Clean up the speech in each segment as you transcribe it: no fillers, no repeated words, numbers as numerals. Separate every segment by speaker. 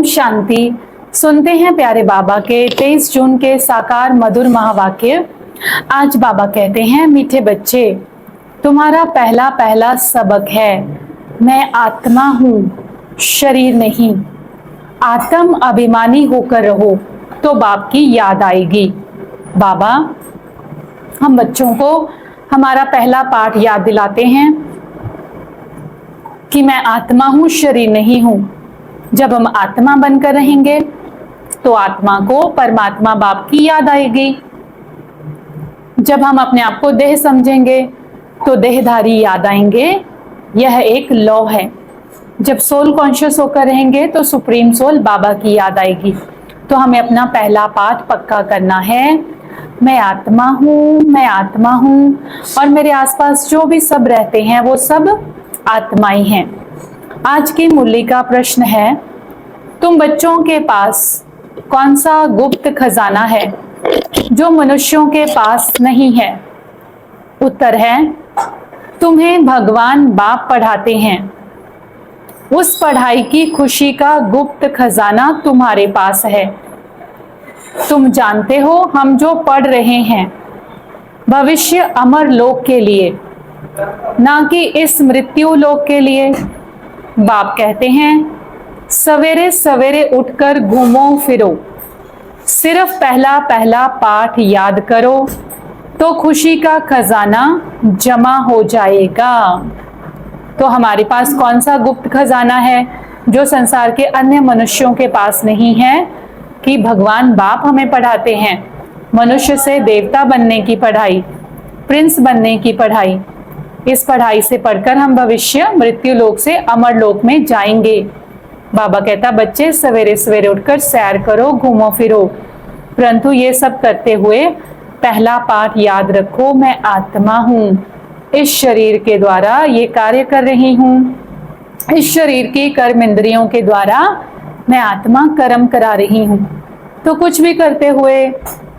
Speaker 1: शांति। सुनते हैं प्यारे बाबा के 23 जून के साकार मधुर महावाक्य। आज बाबा कहते हैं, मीठे बच्चे, तुम्हारा पहला पहला सबक है, मैं आत्मा हूँ, शरीर नहीं। आत्म अभिमानी होकर रहो तो बाप की याद आएगी। बाबा हम बच्चों को हमारा पहला पाठ याद दिलाते हैं कि मैं आत्मा हूँ, शरीर नहीं हूँ। जब हम आत्मा बनकर रहेंगे तो आत्मा को परमात्मा बाप की याद आएगी। जब हम अपने आप को देह समझेंगे तो देहधारी याद आएंगे। यह एक लॉ है। जब सोल कॉन्शियस होकर रहेंगे तो सुप्रीम सोल बाबा की याद आएगी। तो हमें अपना पहला पाठ पक्का करना है, मैं आत्मा हूँ, मैं आत्मा हूँ, और मेरे आसपास जो भी सब रहते हैं वो सब आत्माएं हैं। आज की मुरली का प्रश्न है, तुम बच्चों के पास कौन सा गुप्त खजाना है जो मनुष्यों के पास नहीं है? उत्तर है, तुम्हें भगवान बाप पढ़ाते हैं। उस पढ़ाई की खुशी का गुप्त खजाना तुम्हारे पास है। तुम जानते हो हम जो पढ़ रहे हैं भविष्य अमर लोक के लिए, ना कि इस मृत्यु लोक के लिए। बाप कहते हैं, सवेरे सवेरे उठकर घूमो फिरो, सिर्फ पहला पहला पाठ याद करो तो खुशी का खजाना जमा हो जाएगा। तो हमारे पास कौन सा गुप्त खजाना है जो संसार के अन्य मनुष्यों के पास नहीं है? कि भगवान बाप हमें पढ़ाते हैं। मनुष्य से देवता बनने की पढ़ाई, प्रिंस बनने की पढ़ाई। इस पढ़ाई से पढ़कर हम भविष्य मृत्यु लोक से अमर लोक में जाएंगे। बाबा कहता, बच्चे सवेरे सवेरे उठकर सैर करो, घूमो फिरो, परंतु ये सब करते हुए पहला पाठ याद रखो, मैं आत्मा हूँ, इस शरीर के द्वारा ये कार्य कर रही हूँ। इस शरीर की कर्म इंद्रियों के द्वारा मैं आत्मा कर्म करा रही हूँ। तो कुछ भी करते हुए,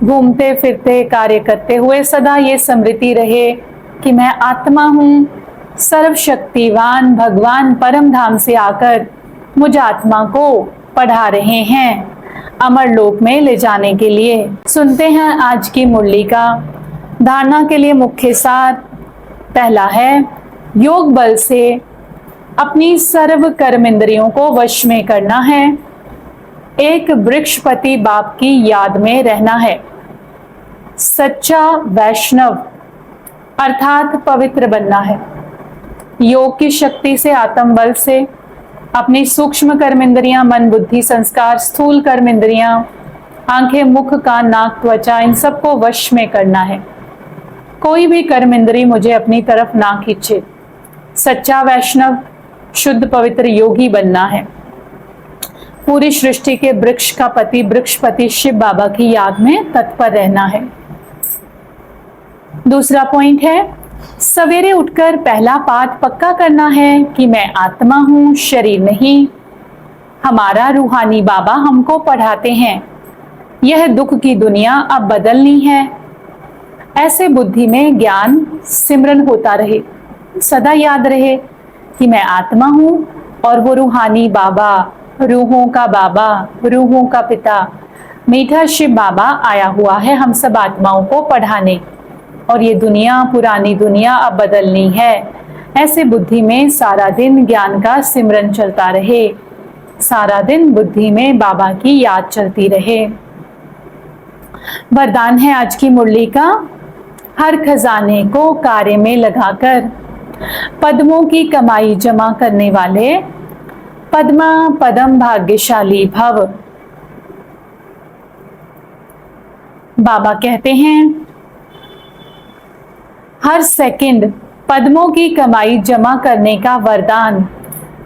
Speaker 1: घूमते फिरते, कार्य करते हुए सदा ये स्मृति रहे कि मैं आत्मा हूँ। सर्वशक्तिवान भगवान परम धाम से आकर मुझ आत्मा को पढ़ा रहे हैं अमर लोक में ले जाने के लिए। सुनते हैं आज की मुरली का। धारणा के लिए मुख्य सार पहला है, योग बल से अपनी सर्व कर्म इंद्रियों को वश में करना है। एक वृक्षपति बाप की याद में रहना है। सच्चा वैष्णव अर्थात पवित्र बनना है। योग की शक्ति से, आत्म बल से अपनी सूक्ष्म कर्म इंद्रियां, मन बुद्धि संस्कार, स्थूल कर्म इंद्रियां, आंखें मुख कान नाक त्वचा, इन सबको वश में करना है। कोई भी कर्म इंद्री मुझे अपनी तरफ ना खींचे। सच्चा वैष्णव शुद्ध पवित्र योगी बनना है। पूरी सृष्टि के वृक्ष का पति, वृक्षपति शिव बाबा की याद में तत्पर रहना है। दूसरा पॉइंट है, सवेरे उठकर पहला पाठ पक्का करना है कि मैं आत्मा हूं, शरीर नहीं। हमारा रूहानी बाबा हमको पढ़ाते हैं, यह दुख की दुनिया अब बदलनी है। ऐसे बुद्धि में ज्ञान सिमरन होता रहे, सदा याद रहे कि मैं आत्मा हूं और वो रूहानी बाबा, रूहों का बाबा, रूहों का पिता, मीठा शिव बाबा आया हुआ है हम सब आत्माओं को पढ़ाने, और ये दुनिया, पुरानी दुनिया अब बदलनी है। ऐसे बुद्धि में सारा दिन ज्ञान का सिमरन चलता रहे, सारा दिन बुद्धि में बाबा की याद चलती रहे। वरदान है आज की मुरली का, हर खजाने को कार्य में लगाकर पद्मों की कमाई जमा करने वाले पद्मा पदम भाग्यशाली भव। बाबा कहते हैं, हर सेकंड पद्मों की कमाई जमा करने का वरदान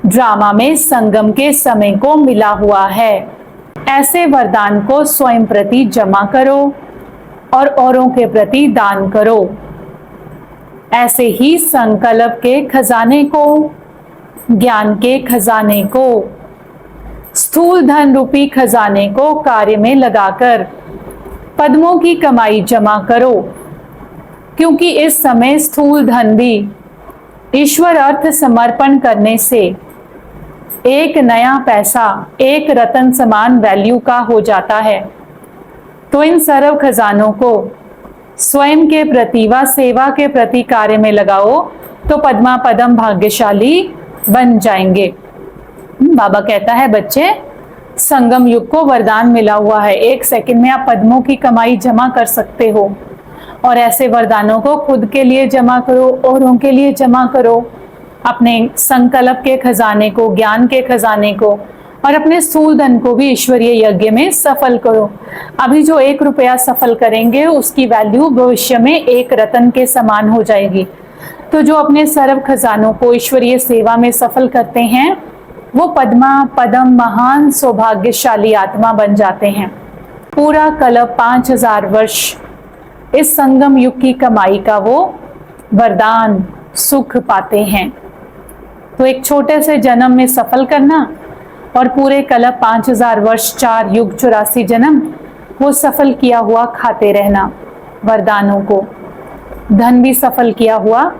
Speaker 1: ड्रामा में संगम के समय को मिला हुआ है। ऐसे वरदान को स्वयं प्रति जमा करो और औरों के प्रति दान करो। ऐसे ही संकल्प के खजाने को, ज्ञान के खजाने को, स्थूल धन रूपी खजाने को कार्य में लगाकर पद्मों की कमाई जमा करो, क्योंकि इस समय स्थूल धन भी ईश्वर अर्थ समर्पण करने से एक नया पैसा एक रत्न समान वैल्यू का हो जाता है। तो इन सर्व खजानों को स्वयं के प्रति व सेवा के प्रति कार्य में लगाओ तो पद्मा पदम भाग्यशाली बन जाएंगे। बाबा कहता है बच्चे, संगम युग को वरदान मिला हुआ है, 1 सेकंड में आप पद्मों की कमाई जमा कर सकते हो। और ऐसे वरदानों को खुद के लिए जमा करो, औरों के लिए जमा करो, अपने संकल्प के खजाने को, ज्ञान के खजाने को, और अपने स्थूल धन को भी ईश्वरीय यज्ञ में सफल करो। अभी जो 1 रुपया सफल करेंगे उसकी वैल्यू भविष्य में 1 रत्न के समान हो जाएगी। तो जो अपने सर्व खजानों को ईश्वरीय सेवा में सफल करते हैं वो पद्मा पदम महान सौभाग्यशाली आत्मा बन जाते हैं। पूरा कल्प 5000 वर्ष इस संगम युग की कमाई का वो वरदान सुख पाते हैं। तो एक छोटे से जन्म में सफल करना और पूरे कल्प 5000 वर्ष, 4 युग, 84 जन्म वो सफल किया हुआ खाते रहना वरदानों को। धन भी सफल किया हुआ,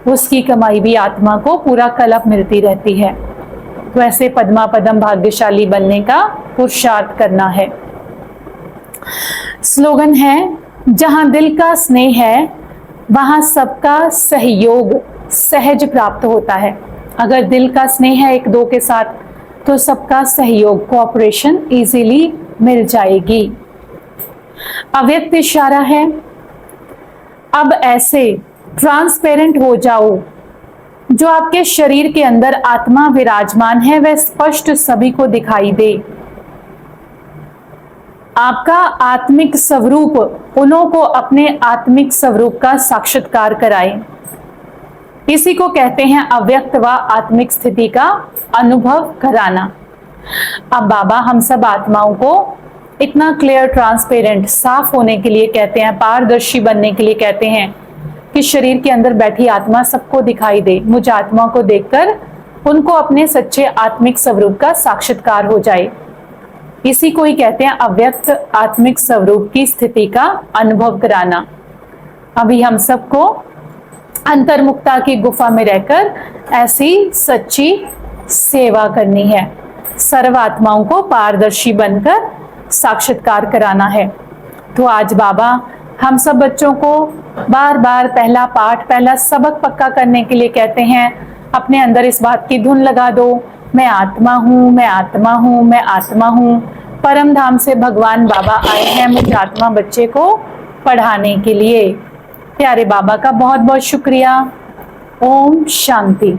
Speaker 1: उसकी कमाई भी आत्मा को पूरा कल्प मिलती रहती है। तो ऐसे पद्मा पदम भाग्यशाली बनने का पुरुषार्थ करना है। स्लोगन है, जहां दिल का स्नेह है वहां सबका सहयोग सहज प्राप्त होता है। अगर दिल का स्नेह है एक दो के साथ तो सबका सहयोग, कोऑपरेशन इजीली मिल जाएगी। अव्यक्त इशारा है, अब ऐसे ट्रांसपेरेंट हो जाओ जो आपके शरीर के अंदर आत्मा विराजमान है वह स्पष्ट सभी को दिखाई दे। आपका आत्मिक स्वरूप उन्हों को अपने आत्मिक स्वरूप का साक्षात्कार कराए। इसी को कहते हैं अव्यक्त व आत्मिक स्थिति का अनुभव कराना। अब बाबा हम सब आत्माओं को इतना क्लियर, ट्रांसपेरेंट, साफ होने के लिए कहते हैं, पारदर्शी बनने के लिए कहते हैं कि शरीर के अंदर बैठी आत्मा सबको दिखाई दे। मुझ आत्मा को देखकर उनको अपने सच्चे आत्मिक स्वरूप का साक्षात्कार हो जाए। इसी को ही कहते हैं अव्यक्त आत्मिक स्वरूप की स्थिति का अनुभव कराना। अभी हम सबको अंतर्मुक्ता की गुफा में रहकर ऐसी सच्ची सेवा करनी है, सर्व आत्माओं को पारदर्शी बनकर साक्षात्कार कराना है। तो आज बाबा हम सब बच्चों को बार बार पहला पाठ, पहला सबक पक्का करने के लिए कहते हैं। अपने अंदर इस बात की धुन लगा दो, मैं आत्मा हूँ, मैं आत्मा हूँ, मैं आत्मा हूँ। परम धाम से भगवान बाबा आए हैं मुझ आत्मा बच्चे को पढ़ाने के लिए। प्यारे बाबा का बहुत बहुत शुक्रिया। ओम शांति।